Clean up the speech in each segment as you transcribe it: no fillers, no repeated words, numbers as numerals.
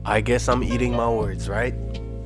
I guess I'm eating my words, right?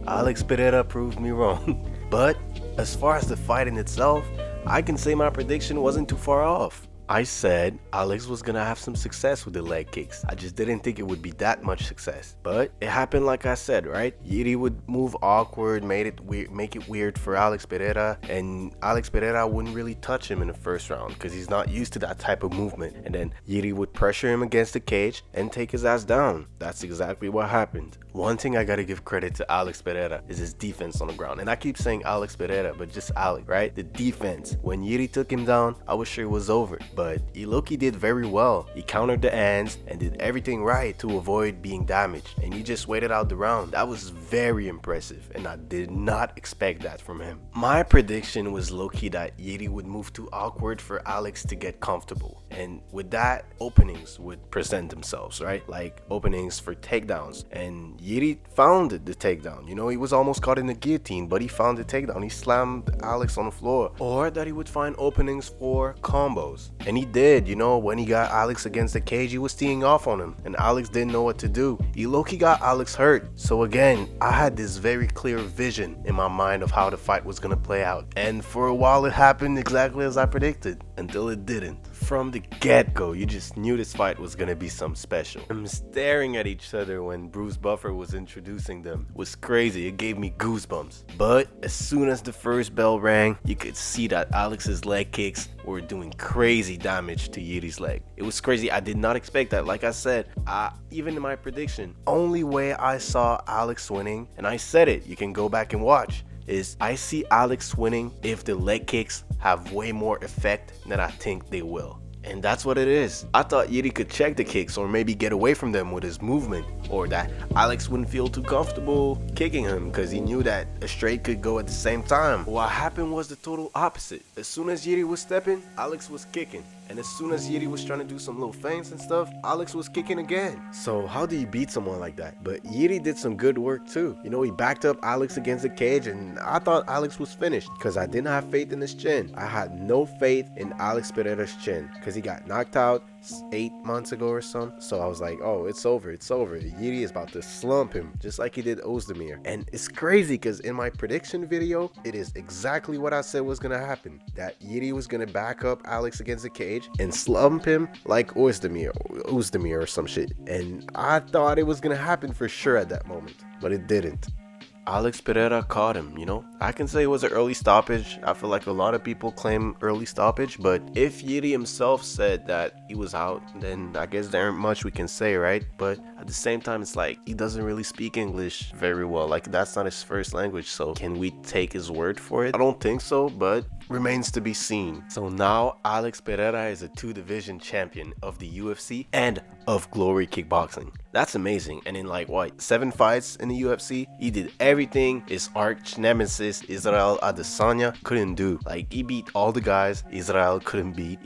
Alex Pereira proved me wrong. But as far as the fight in itself, I can say my prediction wasn't too far off. I said Alex was gonna have some success with the leg kicks. I just didn't think it would be that much success. But it happened like I said, right? Yuri would move awkward, make it weird for Alex Pereira, and Alex Pereira wouldn't really touch him in the first round because he's not used to that type of movement. And then Yuri would pressure him against the cage and take his ass down. That's exactly what happened. One thing I gotta give credit to Alex Pereira is his defense on the ground. And I keep saying Alex Pereira, but just Alex, right? The defense. When Yuri took him down, I was sure it was over. But Iloki did very well. He countered the hands and did everything right to avoid being damaged. And he just waited out the round. That was very impressive. And I did not expect that from him. My prediction was low-key that Yuri would move too awkward for Alex to get comfortable. And with that, openings would present themselves, right? Like openings for takedowns. And Yuri found the takedown. You know, he was almost caught in the guillotine, but he found the takedown. He slammed Alex on the floor. Or that he would find openings for combos. And he did, you know, when he got Alex against the cage, he was teeing off on him. And Alex didn't know what to do. He low-key got Alex hurt. So again, I had this very clear vision in my mind of how the fight was gonna play out. And for a while it happened exactly as I predicted. Until it didn't. From the get-go, you just knew this fight was gonna be something special. I'm staring at each other when Bruce Buffer was introducing them. It was crazy, it gave me goosebumps. But as soon as the first bell rang, you could see that Alex's leg kicks were doing crazy damage to Yuri's leg. It was crazy, I did not expect that. Like I said, even in my prediction, only way I saw Alex winning, and I said it, you can go back and watch, is I see Alex winning if the leg kicks have way more effect than I think they will. And that's what it is. I thought Yuri could check the kicks or maybe get away from them with his movement, or that Alex wouldn't feel too comfortable kicking him because he knew that a straight could go at the same time. What happened was the total opposite. As soon as Yuri was stepping, Alex was kicking. And as soon as Yuri was trying to do some little feints and stuff, Alex was kicking again. So how do you beat someone like that? But Yuri did some good work too. You know, he backed up Alex against the cage, and I thought Alex was finished because I didn't have faith in his chin. I had no faith in Alex Pereira's chin because he got knocked out 8 months ago or something. So I was like, oh, it's over, it's over. Yuri is about to slump him just like he did Ozdemir. And it's crazy because in my prediction video, it is exactly what I said was gonna happen. That Yuri was gonna back up Alex against the cage and slump him like Ozdemir or some shit. And I thought it was gonna happen for sure at that moment, but it didn't. Alex Pereira caught him, you know. I can say it was an early stoppage. I feel like a lot of people claim early stoppage, but if Yuri himself said that he was out, then I guess there ain't much we can say, right? But at the same time, it's like he doesn't really speak English very well. Like, that's not his first language, so can we take his word for it? I don't think so, but remains to be seen. So now Alex Pereira is a 2-division champion of the UFC and of Glory Kickboxing. That's amazing. And in like what, 7 fights in the UFC, he did everything his arch nemesis Israel Adesanya couldn't do. Like, he beat all the guys Israel couldn't beat.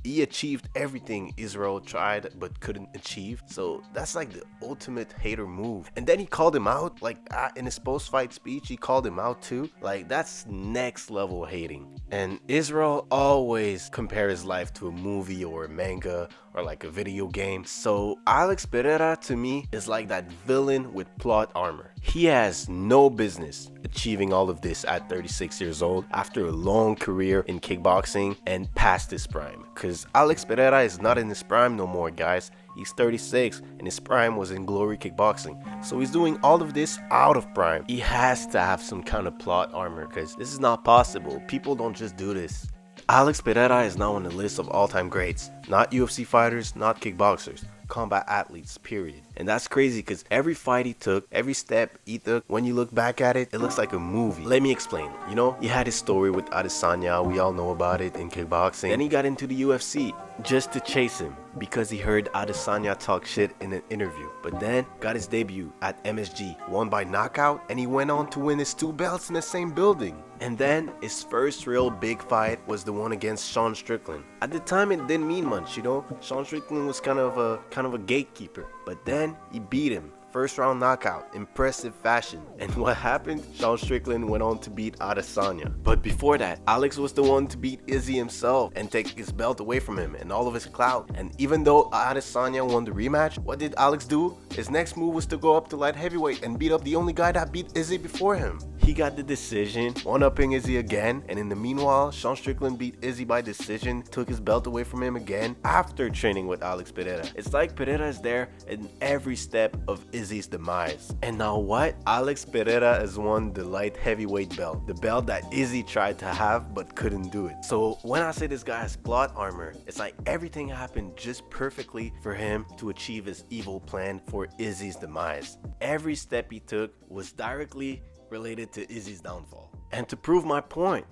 He achieved everything Israel tried but couldn't achieve. So that's like the ultimate hater move. And then he called him out, like in his post-fight speech, he called him out too. Like, that's next level hating. And Israel always compares his life to a movie or a manga or like a video game. So Alex Pereira to me is like that villain with plot armor. He has no business achieving all of this at 36 years old after a long career in kickboxing and past his prime. Because Alex Pereira is not in his prime no more, guys. He's 36 and his prime was in Glory Kickboxing. So he's doing all of this out of prime. He has to have some kind of plot armor because this is not possible. People don't just do this. Alex Pereira is now on the list of all-time greats. Not UFC fighters, not kickboxers. Combat athletes, period. And that's crazy because every fight he took, every step he took, when you look back at it, it looks like a movie. Let me explain. You know, he had his story with Adesanya, we all know about it in kickboxing. Then he got into the UFC just to chase him because he heard Adesanya talk shit in an interview. But then got his debut at MSG, won by knockout, and he went on to win his 2 belts in the same building. And then his first real big fight was the one against Sean Strickland. At the time it didn't mean much, you know. Sean Strickland was kind of a gatekeeper. But then he beat him First round knockout, impressive fashion. And what happened? Sean Strickland went on to beat Adesanya. But before that, Alex was the one to beat Izzy himself and take his belt away from him and all of his clout. And even though Adesanya won the rematch, what did Alex do? His next move was to go up to light heavyweight and beat up the only guy that beat Izzy before him. He got the decision, one-upping Izzy again, and in the meanwhile, Sean Strickland beat Izzy by decision, took his belt away from him again after training with Alex Pereira. It's like Pereira is there in every step of Izzy's demise. And now what? Alex Pereira has won the light heavyweight belt, the belt that Izzy tried to have but couldn't do it. So when I say this guy has plot armor, it's like everything happened just perfectly for him to achieve his evil plan for Izzy's demise. Every step he took was directly related to Izzy's downfall. And to prove my point,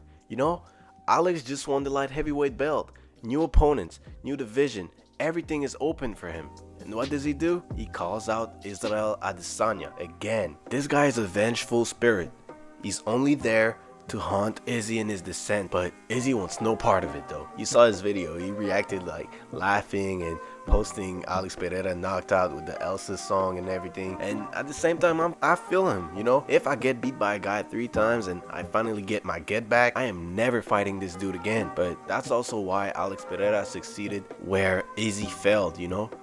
Alex just won the light heavyweight belt. New opponents, new division, everything is open for him. And what does he do? He calls out Israel Adesanya again. This guy is a vengeful spirit. He's only there to haunt Izzy in his descent, but Izzy wants no part of it though. You saw his video, he reacted like laughing and posting Alex Pereira knocked out with the Elsa song and everything. And at the same time, I feel him, if I get beat by a guy 3 times and I finally get my get back, I am never fighting this dude again. But that's also why Alex Pereira succeeded where Izzy failed,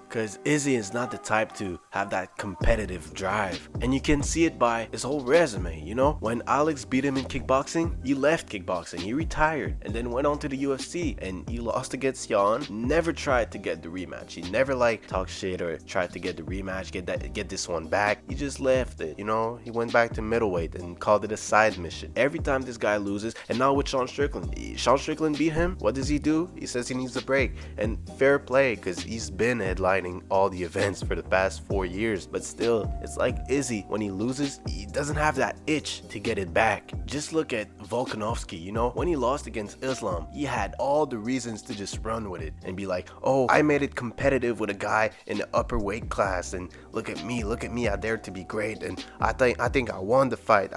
because Izzy is not the type to have that competitive drive. And you can see it by his whole resume, when Alex beat him in kickboxing, he left kickboxing, he retired and then went on to the UFC and he lost against Jan, never tried to get the rematch. He never talked shit or tried to get the rematch, get this one back. He just left it, He went back to middleweight and called it a side mission. Every time this guy loses, and now with Sean Strickland beat him. What does he do? He says he needs a break. And fair play, because he's been headlining all the events for the past 4 years. But still, it's like Izzy, when he loses, he doesn't have that itch to get it back. Just look at Volkanovski, when he lost against Islam, he had all the reasons to just run with it and be like, oh, I made it competitive with a guy in the upper weight class, and look at me, I dared to be great, and I think I won the fight.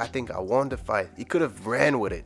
He could have ran with it,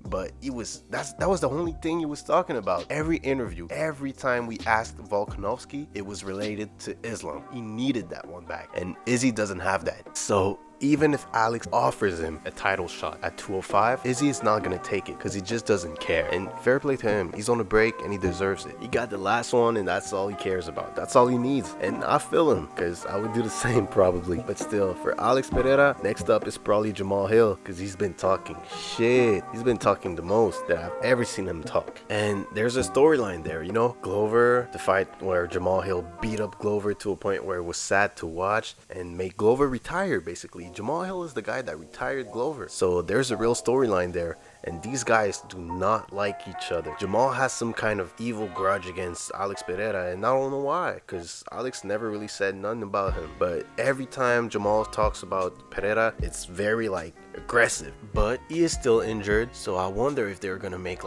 but that was the only thing he was talking about. Every interview, every time we asked Volkanovski, it was related to Islam. He needed that one back, and Izzy doesn't have that. So even if Alex offers him a title shot at 205, Izzy is not going to take it because he just doesn't care. And fair play to him. He's on a break and he deserves it. He got the last one and that's all he cares about. That's all he needs. And I feel him because I would do the same probably. But still, for Alex Pereira, next up is probably Jamal Hill because he's been talking shit. He's been talking the most that I've ever seen him talk. And there's a storyline there, Glover, the fight where Jamal Hill beat up Glover to a point where it was sad to watch and make Glover retire basically. Jamal Hill is the guy that retired Glover. So there's a real storyline there. And these guys do not like each other. Jamal has some kind of evil grudge against Alex Pereira, and I don't know why, because Alex never really said nothing about him. But every time Jamal talks about Pereira, it's very aggressive. But he is still injured, so I wonder if they're gonna make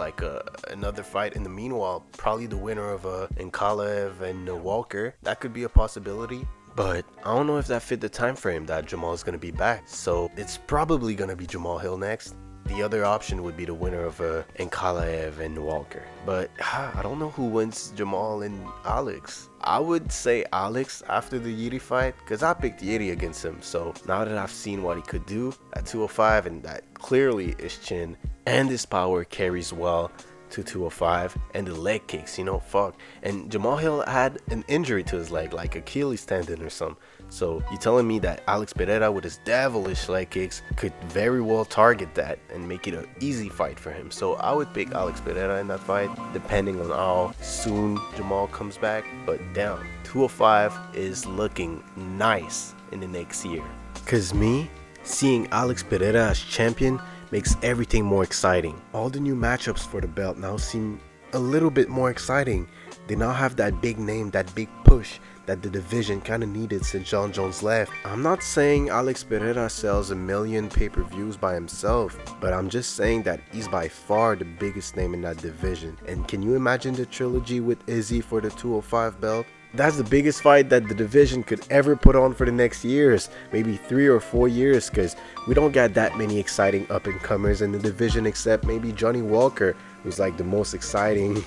another fight in the meanwhile. Probably the winner of Nkalaev and Walker. That could be a possibility. But I don't know if that fit the time frame that Jamal is going to be back. So it's probably going to be Jamal Hill next. The other option would be the winner of Nkalaev and Walker. But I don't know who wins Jamal and Alex. I would say Alex after the Yuri fight because I picked Yuri against him. So now that I've seen what he could do at 205 and that clearly his chin and his power carries well to 205 and the leg kicks, fuck. And Jamal Hill had an injury to his leg, like Achilles tendon or something. So you telling me that Alex Pereira with his devilish leg kicks could very well target that and make it an easy fight for him. So I would pick Alex Pereira in that fight, depending on how soon Jamal comes back. But damn, 205 is looking nice in the next year. Cause me, seeing Alex Pereira as champion makes everything more exciting. All the new matchups for the belt now seem a little bit more exciting. They now have that big name, that big push that the division kind of needed since John Jones left. I'm not saying Alex Pereira sells 1 million pay-per-views by himself, but I'm just saying that he's by far the biggest name in that division. And can you imagine the trilogy with Izzy for the 205 belt? That's the biggest fight that the division could ever put on for the next years, maybe 3 or 4 years, because we don't got that many exciting up-and-comers in the division except maybe Johnny Walker, who's the most exciting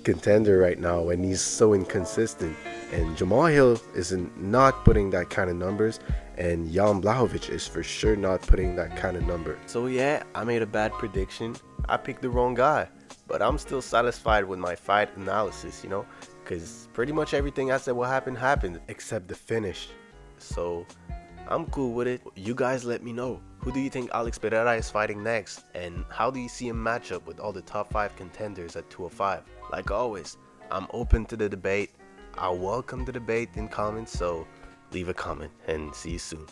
contender right now, and he's so inconsistent. And Jamal Hill isn't not putting that kind of numbers, And Jan Blachowicz is for sure not putting that kind of number. So yeah, I made a bad prediction. I picked the wrong guy. But I'm still satisfied with my fight analysis, because pretty much everything I said will happen happened except the finish. So I'm cool with it. You guys let me know. Who do you think Alex Pereira is fighting next? And how do you see him match up with all the top 5 contenders at 205? Like always, I'm open to the debate. I welcome the debate in comments, so leave a comment and see you soon.